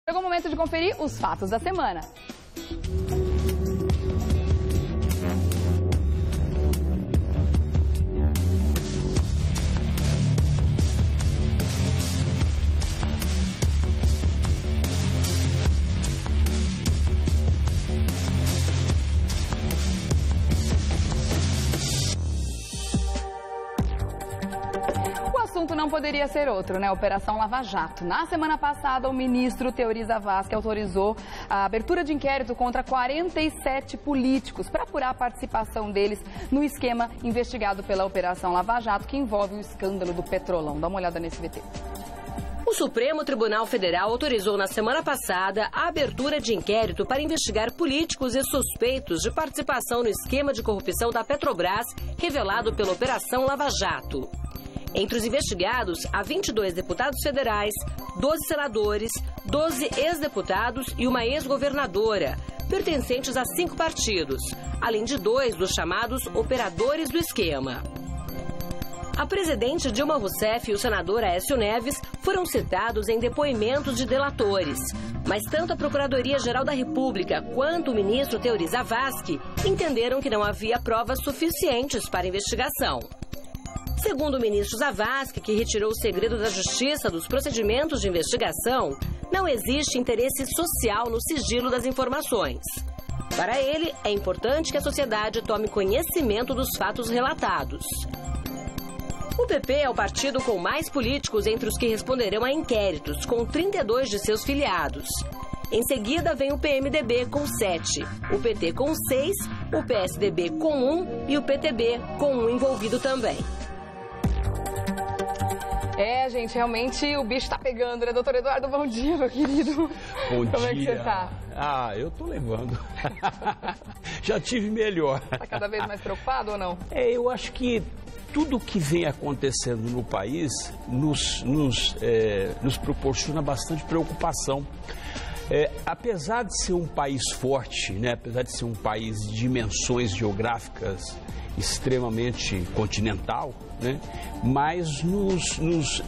Chegou o momento de conferir os fatos da semana. O assunto não poderia ser outro, né? Operação Lava Jato. Na semana passada, o ministro Teori Zavascki autorizou a abertura de inquérito contra 47 políticos para apurar a participação deles no esquema investigado pela Operação Lava Jato, que envolve o escândalo do Petrolão. Dá uma olhada nesse VT. O Supremo Tribunal Federal autorizou na semana passada a abertura de inquérito para investigar políticos e suspeitos de participação no esquema de corrupção da Petrobras, revelado pela Operação Lava Jato. Entre os investigados, há 22 deputados federais, 12 senadores, 12 ex-deputados e uma ex-governadora, pertencentes a 5 partidos, além de 2 dos chamados operadores do esquema. A presidente Dilma Rousseff e o senador Aécio Neves foram citados em depoimentos de delatores. Mas tanto a Procuradoria-Geral da República quanto o ministro Teori Zavascki entenderam que não havia provas suficientes para a investigação. Segundo o ministro Zavascki, que retirou o segredo da justiça dos procedimentos de investigação, não existe interesse social no sigilo das informações. Para ele, é importante que a sociedade tome conhecimento dos fatos relatados. O PP é o partido com mais políticos entre os que responderão a inquéritos, com 32 de seus filiados. Em seguida vem o PMDB com 7, o PT com 6, o PSDB com 1 e o PTB com 1 envolvido também. É, gente, realmente o bicho tá pegando, né? Doutor Eduardo, bom dia, meu querido. Bom dia. Como é que você tá? Eu tô levando. Já tive melhor. Tá cada vez mais preocupado ou não? Eu acho que tudo que vem acontecendo no país nos proporciona bastante preocupação. Apesar de ser um país forte, né? Apesar de ser um país de dimensões geográficas extremamente continental, né? Mas nos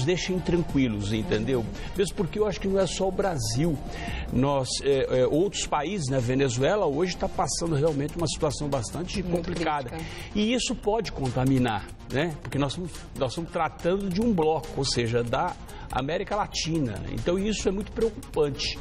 deixa intranquilos, entendeu? Mesmo porque eu acho que não é só o Brasil. Outros países, né? Venezuela hoje está passando realmente uma situação bastante complicada. E isso pode contaminar, né? Porque nós estamos tratando de um bloco, ou seja, da América Latina. Então isso é muito preocupante.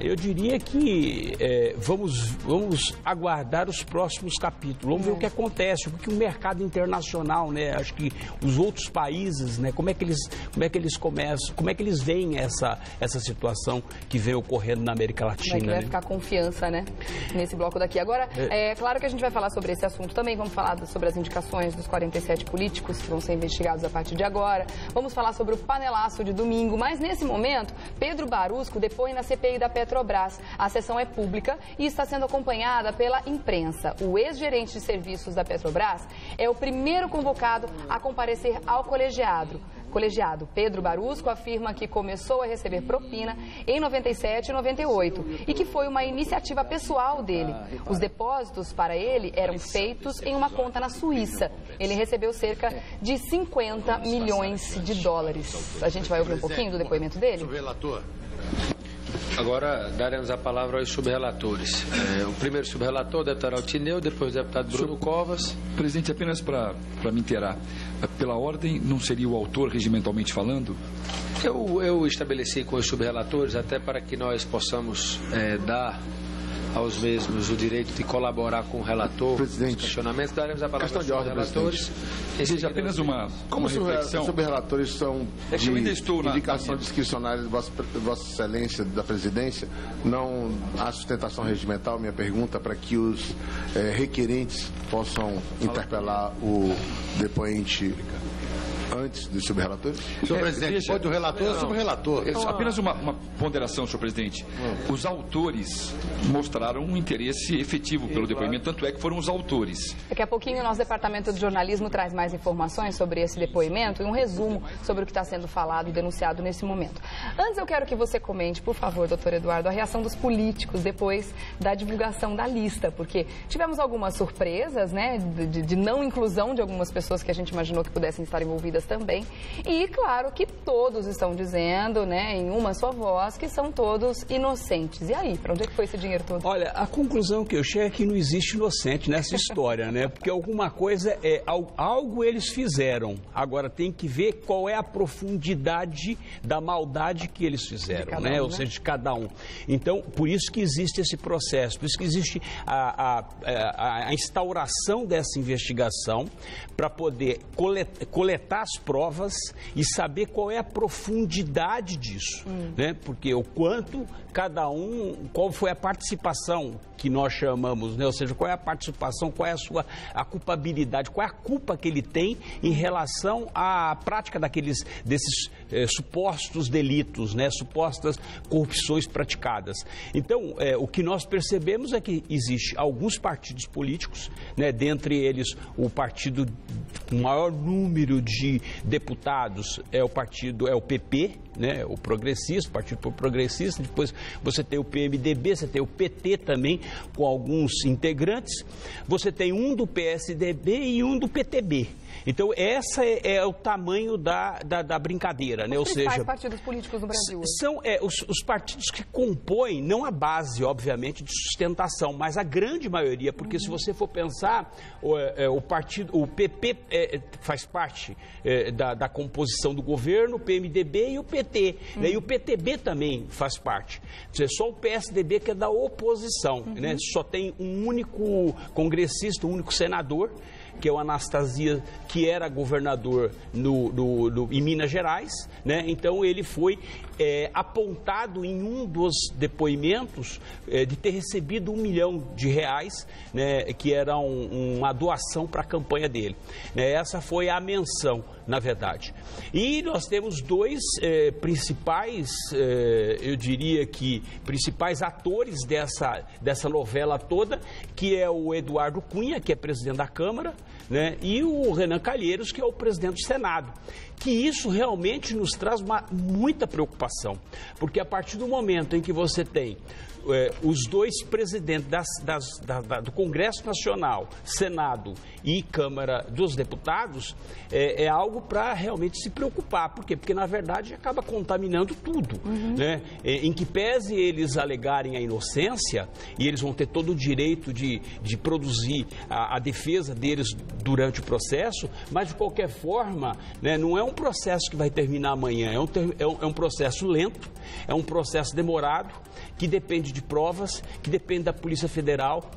Eu diria que vamos aguardar os próximos capítulos. Vamos ver o que acontece, porque o mercado internacional, né? Acho que os outros países, né? Como é que eles começam, como é que eles veem essa situação que vem ocorrendo na América Latina. Como é que vai ficar confiança, né? Nesse bloco daqui. Agora, é claro que a gente vai falar sobre esse assunto também. Vamos falar sobre as indicações dos 47 políticos que vão ser investigados a partir de agora. Vamos falar sobre o panelaço de domingo. Mas nesse momento, Pedro Barusco depõe na CPI da Petrobras. A sessão é pública e está sendo acompanhada pela imprensa. O ex-gerente de serviços da Petrobras é o primeiro convocado a comparecer ao colegiado. Pedro Barusco afirma que começou a receber propina em 97 e 98 e que foi uma iniciativa pessoal dele. Os depósitos para ele eram feitos em uma conta na Suíça. Ele recebeu cerca de 50 milhões de dólares. A gente vai ouvir um pouquinho do depoimento dele? Agora daremos a palavra aos subrelatores. O primeiro subrelator, o deputado Altineu, depois o deputado Bruno Covas. Presidente, apenas para me inteirar, pela ordem, não seria o autor regimentalmente falando? Eu estabeleci com os subrelatores até para que nós possamos dar aos mesmos o direito de colaborar com o relator. Presidente, os questionamentos. Daremos a palavra aos subrelatores. Existe apenas uma reflexão. Os subrelatores são de indicação na discricionária de Vossa Excelência da Presidência. Não há sustentação regimental, minha pergunta, para que os requerentes possam interpelar o depoente antes dos subrelatores? Senhor presidente, pode o relator ou o subrelator? Apenas uma ponderação, senhor presidente. Os autores mostraram um interesse efetivo pelo depoimento, tanto é que foram os autores. Daqui a pouquinho o nosso departamento de jornalismo traz mais informações sobre esse depoimento e um resumo sobre o que está sendo falado e denunciado nesse momento. Antes eu quero que você comente, por favor, doutor Eduardo, a reação dos políticos depois da divulgação da lista, porque tivemos algumas surpresas, né, de não inclusão de algumas pessoas que a gente imaginou que pudessem estar envolvidas escondidas também. E claro que todos estão dizendo, né, em uma só voz, que são todos inocentes. E aí, para onde é que foi esse dinheiro todo? Olha, a conclusão que eu chego é que não existe inocente nessa história, né? Porque alguma coisa, algo eles fizeram. Agora tem que ver qual é a profundidade da maldade que eles fizeram, né? Ou seja, de cada um. Então, por isso que existe esse processo, por isso que existe a instauração dessa investigação para poder coletar as provas e saber qual é a profundidade disso, né? Porque o quanto cada um, qual foi a participação que nós chamamos, né? Ou seja, qual é a participação, qual é a culpabilidade, qual é a culpa que ele tem em relação à prática desses supostos delitos, né? Supostas corrupções praticadas. Então, o que nós percebemos é que existe alguns partidos políticos, né? Dentre eles o partido com maior número de deputados é o PP, né? O progressista, o Partido Progressista, depois você tem o PMDB, você tem o PT também, com alguns integrantes, você tem um do PSDB e um do PTB. Então, essa é o tamanho da brincadeira, né? Ou seja, partidos políticos no Brasil. São os partidos que compõem, não a base, obviamente, de sustentação, mas a grande maioria, porque se você for pensar, o PP faz parte da composição do governo, o PMDB e o PT, né? E o PTB também faz parte. Só o PSDB que é da oposição, né? Só tem um único congressista, um único senador, que é o Anastasia, que era governador em Minas Gerais, né? Então ele foi apontado em um dos depoimentos de ter recebido R$1 milhão, né? Que era uma doação para a campanha dele, né? Essa foi a menção, na verdade. E nós temos dois principais, eu diria que principais atores dessa novela toda, que é o Eduardo Cunha, que é presidente da Câmara, né? E o Renan Calheiros, que é o presidente do Senado. Que isso realmente nos traz muita preocupação, porque a partir do momento em que você tem os dois presidentes do Congresso Nacional, Senado e Câmara dos Deputados, é algo para realmente se preocupar. Por quê? Porque, na verdade, acaba contaminando tudo, né? Em que pese eles alegarem a inocência, e eles vão ter todo o direito de produzir a defesa deles durante o processo, mas, de qualquer forma, né, não é um processo que vai terminar amanhã, é um processo lento, é um processo demorado, que depende de provas, que depende da Polícia Federal,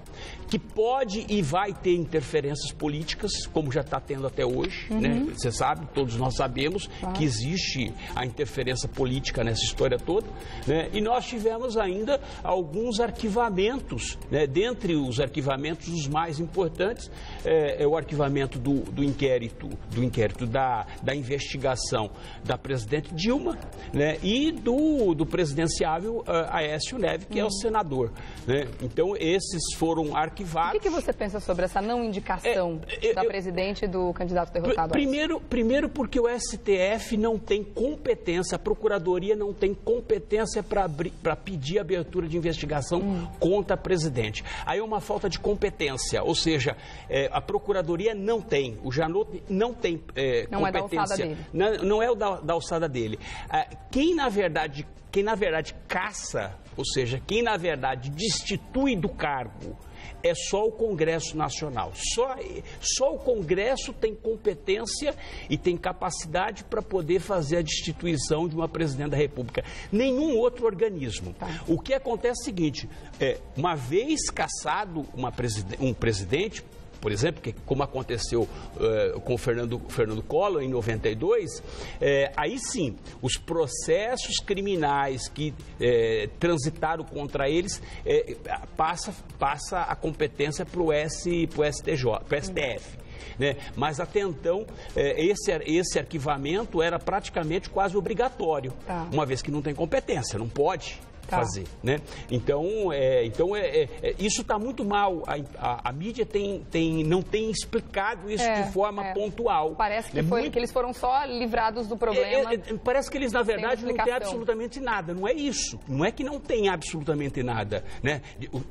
que pode e vai ter interferências políticas, como já está tendo até hoje, né? Você sabe, todos nós sabemos que existe a interferência política nessa história toda, né? E nós tivemos ainda alguns arquivamentos, né? Dentre os arquivamentos, os mais importantes é o arquivamento do inquérito da investigação da presidente Dilma, né? E do presidenciável Aécio Neves, que é o senador, né? Então, esses foram arquivados. O que você pensa sobre essa não indicação da presidente e do candidato derrotado? Primeiro porque o STF não tem competência, a Procuradoria não tem competência para pedir abertura de investigação contra a presidente. Aí é uma falta de competência, ou seja, a Procuradoria não tem, o Janot não tem competência. Não é da alçada dele. Não é da alçada dele. Quem na verdade caça, ou seja, quem na verdade destitui do cargo, é só o Congresso Nacional. Só o Congresso tem competência e tem capacidade para poder fazer a destituição de uma presidente da República. Nenhum outro organismo. O que acontece é o seguinte, uma vez cassado um presidente, por exemplo, como aconteceu com o Fernando Collor em 92, aí sim, os processos criminais que transitaram contra eles passa a competência para o STF. Né? Mas até então, esse arquivamento era praticamente quase obrigatório, uma vez que não tem competência, não pode. fazer, né? Então, isso está muito mal. A mídia não tem explicado isso de forma pontual. Parece que, que eles foram só livrados do problema. Parece que eles, na verdade, não têm absolutamente nada. Não é isso. Não é que não tem absolutamente nada, né?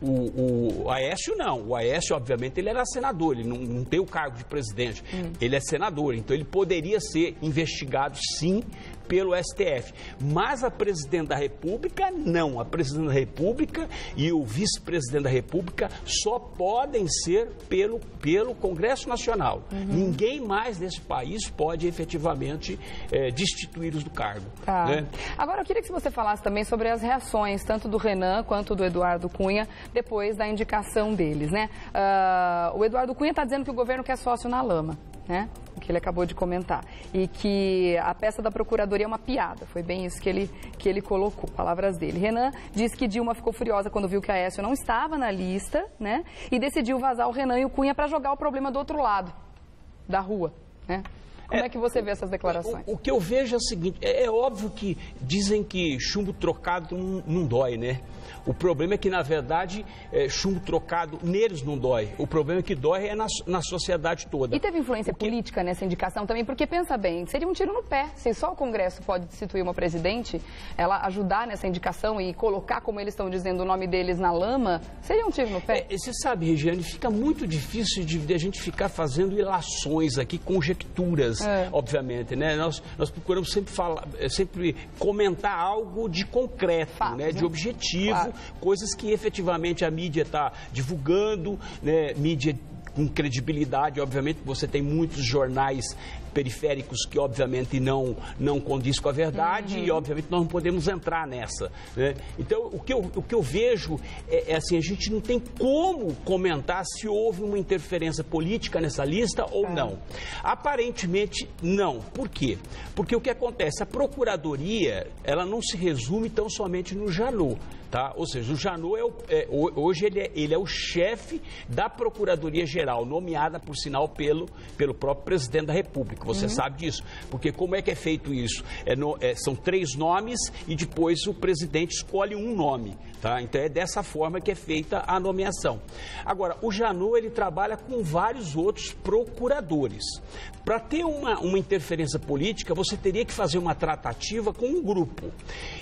O Aécio não. O Aécio, obviamente, ele era senador. Ele não tem o cargo de presidente. Ele é senador. Então, ele poderia ser investigado, sim, pelo STF. Mas a presidente da República, não. A presidente da República e o vice-presidente da República só podem ser pelo Congresso Nacional. Ninguém mais nesse país pode efetivamente destituí-los do cargo. Né? Agora, eu queria que você falasse também sobre as reações, tanto do Renan quanto do Eduardo Cunha, depois da indicação deles, né? O Eduardo Cunha está dizendo que o governo quer sócio na lama, né? O que ele acabou de comentar. E que a peça da Procuradoria é uma piada. Foi bem isso que ele colocou, palavras dele. Renan disse que Dilma ficou furiosa quando viu que Aécio não estava na lista, né? E decidiu vazar o Renan e o Cunha para jogar o problema do outro lado da rua, né? Como é que você vê essas declarações? O que eu vejo é o seguinte, é óbvio que dizem que chumbo trocado não dói, né? O problema é que, na verdade, chumbo trocado neles não dói. O problema é que dói na sociedade toda. E teve influência política nessa indicação também? Porque, pensa bem, seria um tiro no pé. Se só o Congresso pode destituir uma presidente, ela ajudar nessa indicação e colocar, como eles estão dizendo, o nome deles na lama, seria um tiro no pé? Você sabe, Regiane, fica muito difícil de a gente ficar fazendo ilações aqui, conjecturas, obviamente, né? Nós procuramos sempre comentar algo de concreto, fatos, né? De objetivo. Claro. Coisas que efetivamente a mídia está divulgando, né? Mídia com credibilidade, obviamente, você tem muitos jornais periféricos que obviamente não condiz com a verdade e obviamente nós não podemos entrar nessa, né? Então o que eu vejo é assim, a gente não tem como comentar se houve uma interferência política nessa lista ou não. Aparentemente não. Por quê? Porque o que acontece, a Procuradoria, ela não se resume tão somente no Janot, tá? Ou seja, o Janot hoje ele é o chefe da Procuradoria-Geral, nomeada, por sinal, pelo próprio presidente da República. Você sabe disso. Porque como é que é feito isso? São 3 nomes e depois o presidente escolhe um nome, tá? Então é dessa forma que é feita a nomeação. Agora, o Janot, ele trabalha com vários outros procuradores. Para ter uma interferência política, você teria que fazer uma tratativa com um grupo.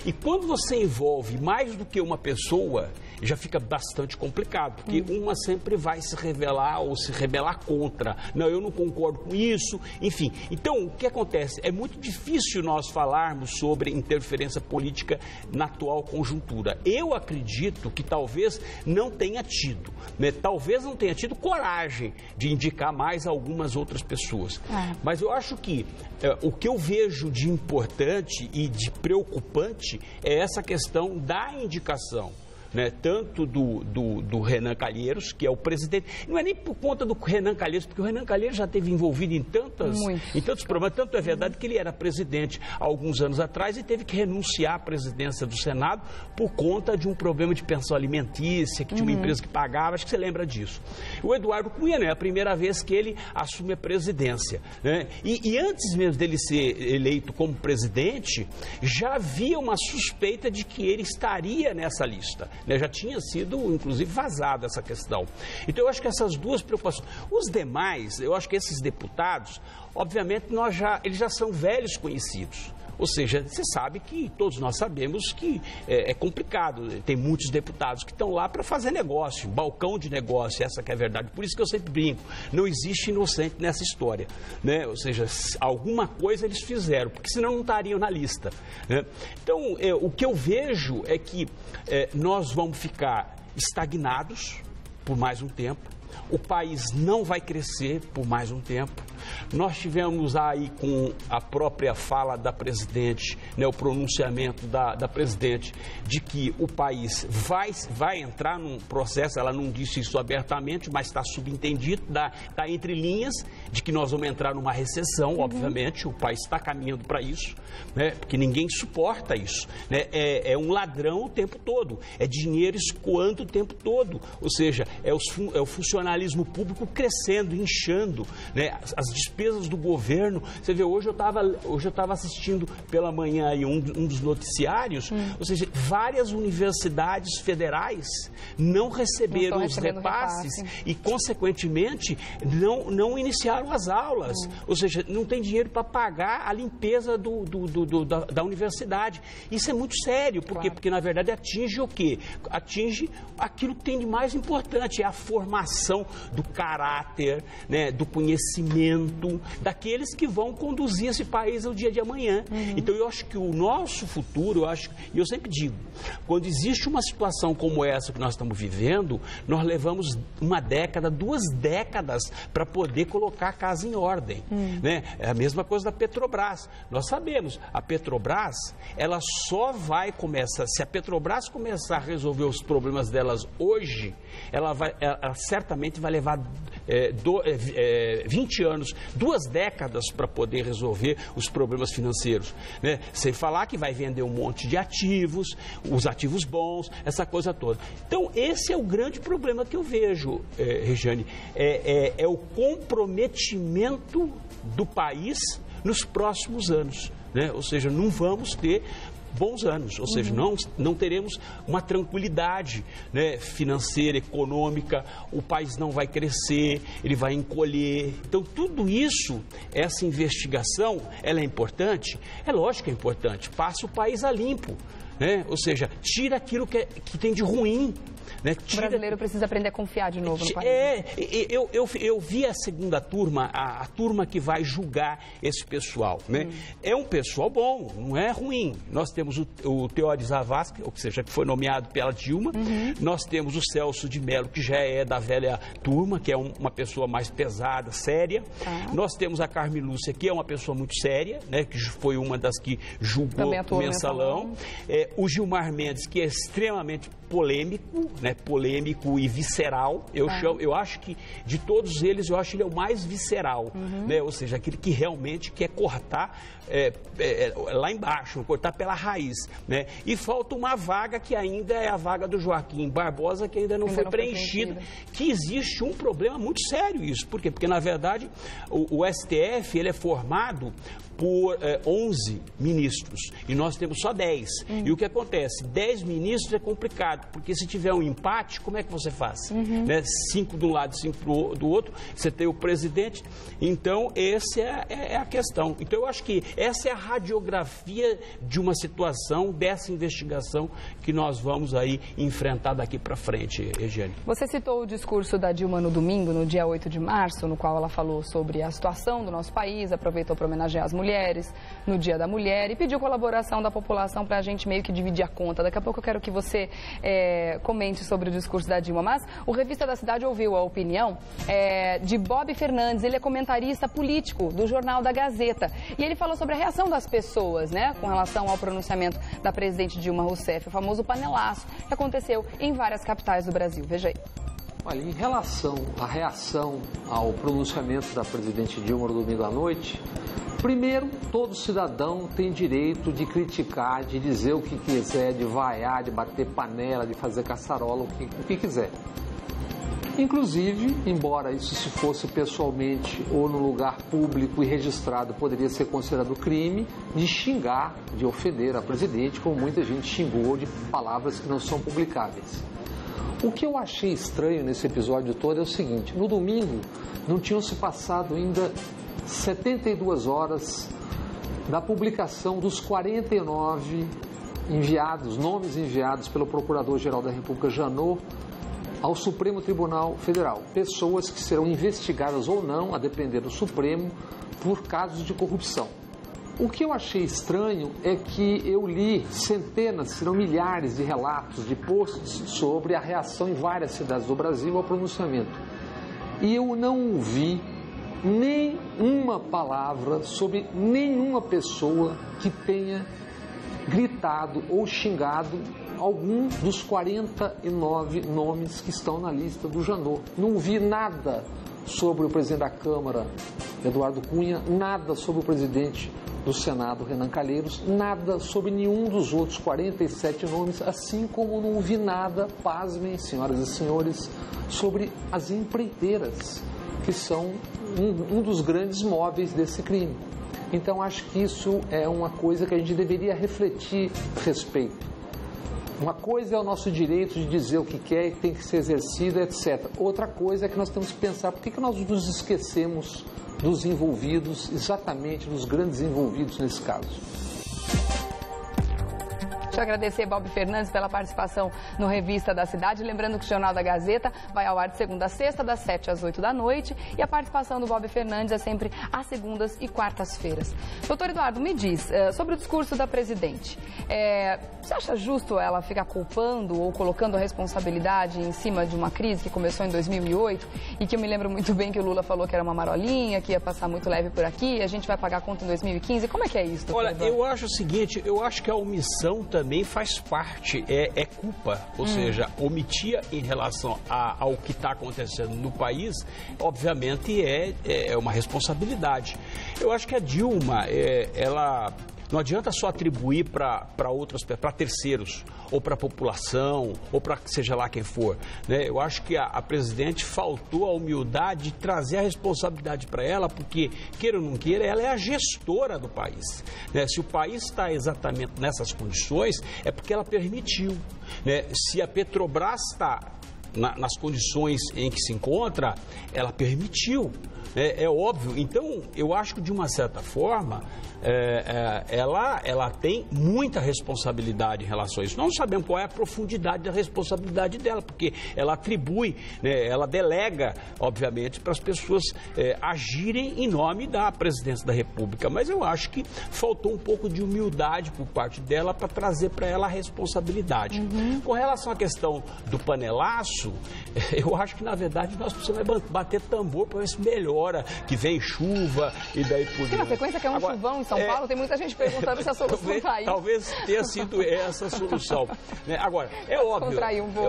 E quando você envolve mais do que uma pessoa, já fica bastante complicado, porque uma sempre vai se revelar ou se rebelar contra. Não, eu não concordo com isso, enfim. Então, o que acontece? É muito difícil nós falarmos sobre interferência política na atual conjuntura. Eu acredito que talvez não tenha tido, né? Talvez não tenha tido coragem de indicar mais algumas outras pessoas. Mas eu acho que o que eu vejo de importante e de preocupante é essa questão da indicação, né? Tanto do Renan Calheiros, que é o presidente, não é nem por conta do Renan Calheiros, porque o Renan Calheiros já esteve envolvido em tantos problemas, tanto é verdade que ele era presidente há alguns anos atrás e teve que renunciar à presidência do Senado por conta de um problema de pensão alimentícia, que tinha uma empresa que pagava, acho que você lembra disso. O Eduardo Cunha, né, é a primeira vez que ele assume a presidência, né? E antes mesmo dele ser eleito como presidente, já havia uma suspeita de que ele estaria nessa lista. Já tinha sido, inclusive, vazada essa questão. Então, eu acho que essas duas preocupações. Os demais, eu acho que esses deputados, obviamente, eles já são velhos conhecidos. Ou seja, você sabe que todos nós sabemos que é complicado. Tem muitos deputados que estão lá para fazer negócio, balcão de negócio, essa que é a verdade. Por isso que eu sempre brinco, não existe inocente nessa história, né? Ou seja, alguma coisa eles fizeram, porque senão não estariam na lista, né? Então, o que eu vejo é que nós vamos ficar estagnados por mais um tempo. O país não vai crescer por mais um tempo. Nós tivemos aí com a própria fala da presidente, né, o pronunciamento da presidente, de que o país vai entrar num processo, ela não disse isso abertamente, mas está subentendido, está entre linhas, de que nós vamos entrar numa recessão, obviamente, o país está caminhando para isso, né, porque ninguém suporta isso, né, é um ladrão o tempo todo, é dinheiro escoando o tempo todo, ou seja, é o funcionário funcionalismo público crescendo, inchando, né? As despesas do governo. Você vê, hoje eu estava assistindo pela manhã aí um dos noticiários, ou seja, várias universidades federais não receberam os repasses e, consequentemente, não iniciaram as aulas. Ou seja, não tem dinheiro para pagar a limpeza da universidade. Isso é muito sério, porque na verdade atinge o quê? Atinge aquilo que tem de mais importante, é a formação do caráter, né, do conhecimento, daqueles que vão conduzir esse país ao dia de amanhã. Então eu acho que o nosso futuro, eu sempre digo, quando existe uma situação como essa que nós estamos vivendo, nós levamos uma década, 2 décadas para poder colocar a casa em ordem. Né? É a mesma coisa da Petrobras. Nós sabemos, a Petrobras, ela só vai começar, se a Petrobras começar a resolver os problemas delas hoje, ela certamente vai levar 20 anos, 2 décadas para poder resolver os problemas financeiros, né? Sem falar que vai vender um monte de ativos, os ativos bons, essa coisa toda. Então, esse é o grande problema que eu vejo, Regiane, é o comprometimento do país nos próximos anos, né? Ou seja, não vamos ter bons anos, ou seja, não teremos uma tranquilidade, né, financeira, econômica, o país não vai crescer, ele vai encolher. Então, tudo isso, essa investigação, ela é importante? É lógico que é importante, passa o país a limpo, né? Ou seja, tira aquilo que tem de ruim. Né? O brasileiro precisa aprender a confiar de novo no país. Eu vi a segunda turma, a turma que vai julgar esse pessoal, né? É um pessoal bom, não é ruim. Nós temos o Teódio Zavascki, ou seja, que foi nomeado pela Dilma. Nós temos o Celso de Mello, que já é da velha turma, que é uma pessoa mais pesada, séria. Nós temos a Carmen Lúcia, que é uma pessoa muito séria, né? Que foi uma das que julgou o Mensalão. O Gilmar Mendes, que é extremamente polêmico, né? Polêmico e visceral. Eu acho que, de todos eles, eu acho que ele é o mais visceral, né? Ou seja, aquele que realmente quer cortar lá embaixo, cortar pela raiz, né? E falta uma vaga que ainda é a vaga do Joaquim Barbosa, que ainda não foi preenchida, que existe um problema muito sério isso. Por quê? Porque, na verdade, o STF, ele é formado por 11 ministros, e nós temos só 10. E o que acontece? 10 ministros é complicado, porque se tiver um empate, como é que você faz? Né? 5 de um lado, 5 do outro, você tem o presidente. Então, essa é a questão. Então, eu acho que essa é a radiografia de uma situação, dessa investigação que nós vamos aí enfrentar daqui para frente, Regiane. Você citou o discurso da Dilma no domingo, no dia 8 de março, no qual ela falou sobre a situação do nosso país, aproveitou para homenagear as mulheres no Dia da Mulher e pediu colaboração da população para a gente meio que dividir a conta. Daqui a pouco eu quero que você comente sobre o discurso da Dilma, mas o Revista da Cidade ouviu a opinião de Bob Fernandes. Ele é comentarista político do Jornal da Gazeta e ele falou sobre a reação das pessoas, né, com relação ao pronunciamento da presidente Dilma Rousseff, o famoso panelaço que aconteceu em várias capitais do Brasil. Veja aí. Olha, em relação à reação ao pronunciamento da presidente Dilma no domingo à noite, primeiro, todo cidadão tem direito de criticar, de dizer o que quiser, de vaiar, de bater panela, de fazer caçarola, o que quiser. Inclusive, embora isso se fosse pessoalmente ou no lugar público e registrado, poderia ser considerado crime, de xingar, de ofender a presidente, como muita gente xingou de palavras que não são publicáveis. O que eu achei estranho nesse episódio todo é o seguinte: no domingo não tinham se passado ainda 72 horas da publicação dos 49 nomes enviados pelo Procurador-Geral da República, Janot, ao Supremo Tribunal Federal. Pessoas que serão investigadas ou não, a depender do Supremo, por casos de corrupção. O que eu achei estranho é que eu li centenas, se não milhares de relatos, de posts sobre a reação em várias cidades do Brasil ao pronunciamento. E eu não ouvi nem uma palavra sobre nenhuma pessoa que tenha gritado ou xingado algum dos 49 nomes que estão na lista do Janot. Não vi nada sobre o presidente da Câmara, Eduardo Cunha, nada sobre o presidente do Senado, Renan Calheiros, nada sobre nenhum dos outros 47 nomes, assim como não vi nada, pasmem, senhoras e senhores, sobre as empreiteiras, que são um dos grandes móveis desse crime. Então, acho que isso é uma coisa que a gente deveria refletir a respeito. Uma coisa é o nosso direito de dizer o que quer e tem que ser exercido, etc. Outra coisa é que nós temos que pensar por que nós nos esquecemos dos envolvidos, exatamente dos grandes envolvidos nesse caso. Deixa eu agradecer Bob Fernandes pela participação no Revista da Cidade. Lembrando que o Jornal da Gazeta vai ao ar de segunda a sexta, das 7 às 8 da noite. E a participação do Bob Fernandes é sempre às segundas e quartas-feiras. Doutor Eduardo, me diz sobre o discurso da presidente. Você acha justo ela ficar culpando ou colocando a responsabilidade em cima de uma crise que começou em 2008 e que eu me lembro muito bem que o Lula falou que era uma marolinha, que ia passar muito leve por aqui, a gente vai pagar a conta em 2015? Como é que é isso, doutor Olha, Eduardo? eu acho o seguinte, eu acho que a omissão também faz parte, é culpa, ou seja, omitir em relação ao que está acontecendo no país, obviamente é uma responsabilidade. Eu acho que a Dilma, ela não adianta só atribuir para terceiros, ou para a população, ou para seja lá quem for, né? Eu acho que a presidente faltou a humildade de trazer a responsabilidade para ela, porque, queira ou não queira, ela é a gestora do país, né? Se o país está exatamente nessas condições, é porque ela permitiu, né? Se a Petrobras está nas condições em que se encontra, ela permitiu. É óbvio. Então, eu acho que, de uma certa forma, ela tem muita responsabilidade em relação a isso. Nós não sabemos qual é a profundidade da responsabilidade dela, porque ela atribui, né, ela delega, obviamente, para as pessoas agirem em nome da presidência da República. Mas eu acho que faltou um pouco de humildade por parte dela para trazer para ela a responsabilidade. Com relação à questão do panelaço, eu acho que, na verdade, nós precisamos bater tambor para ver se melhora, que vem chuva e daí por diante. Na sequência que é um chuvão em São Paulo, tem muita gente perguntando se a solução está aí. Talvez tenha sido essa a solução, né? Agora, é óbvio,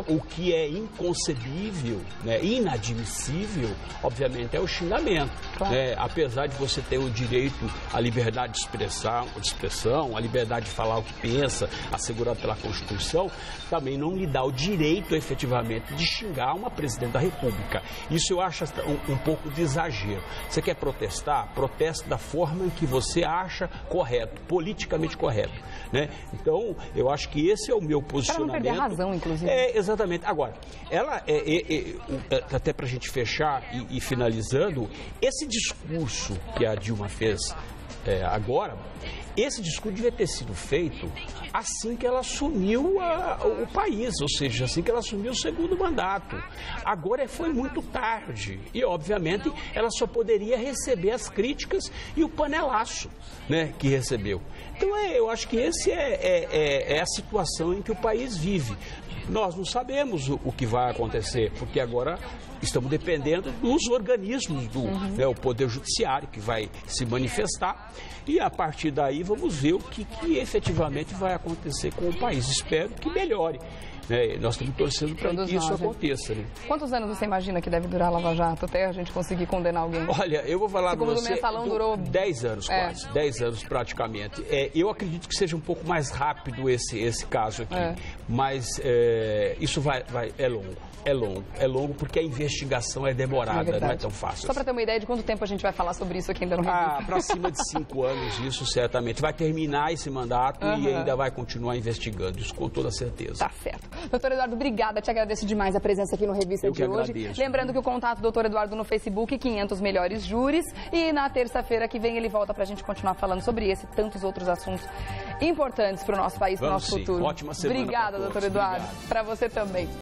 o que é inconcebível, né, inadmissível, obviamente, é o xingamento. Claro. Né? Apesar de você ter o direito à liberdade de expressão, a liberdade de falar o que pensa, assegurado pela Constituição, também não lhe dá o direito, efetivamente, de xingar uma presidente da República. Isso eu acho um pouco de exagero. Você quer protestar? Proteste da forma em que você acha correto, politicamente correto, né? Então, eu acho que esse é o meu posicionamento. Para não perder a razão, inclusive. Exatamente. Agora, ela, até para a gente fechar e finalizando, esse discurso que a Dilma fez agora, esse discurso devia ter sido feito assim que ela assumiu o país, ou seja, assim que ela assumiu o segundo mandato. Agora foi muito tarde e, obviamente, ela só poderia receber as críticas e o panelaço, né, que recebeu. Então, eu acho que esse é a situação em que o país vive. Nós não sabemos o que vai acontecer, porque agora estamos dependendo dos organismos né, o Poder Judiciário, que vai se manifestar, e a partir daí vamos ver o que efetivamente vai acontecer com o país. Espero que melhore. Né? Nós estamos torcendo para que isso aconteça. Né? Quantos anos você imagina que deve durar a Lava Jato até a gente conseguir condenar alguém? Olha, eu vou falar para você, Mensalão durou 10 anos quase, 10 anos praticamente. Eu acredito que seja um pouco mais rápido esse caso aqui, mas isso é longo porque a investigação é demorada, não é tão fácil. Só para ter uma ideia de quanto tempo a gente vai falar sobre isso aqui ainda no Revista. Para cima de 5 anos, isso certamente. Vai terminar esse mandato e ainda vai continuar investigando, isso com toda certeza. Tá certo. Doutor Eduardo, obrigada, te agradeço demais a presença aqui no Revista de hoje. Agradeço. Lembrando que o contato do Doutor Eduardo no Facebook, 500 Melhores Júris, e na terça-feira que vem ele volta para a gente continuar falando sobre esse e tantos outros assuntos importantes para o nosso país, para o nosso futuro. Ótima semana. Obrigada, doutor Eduardo. Para você também.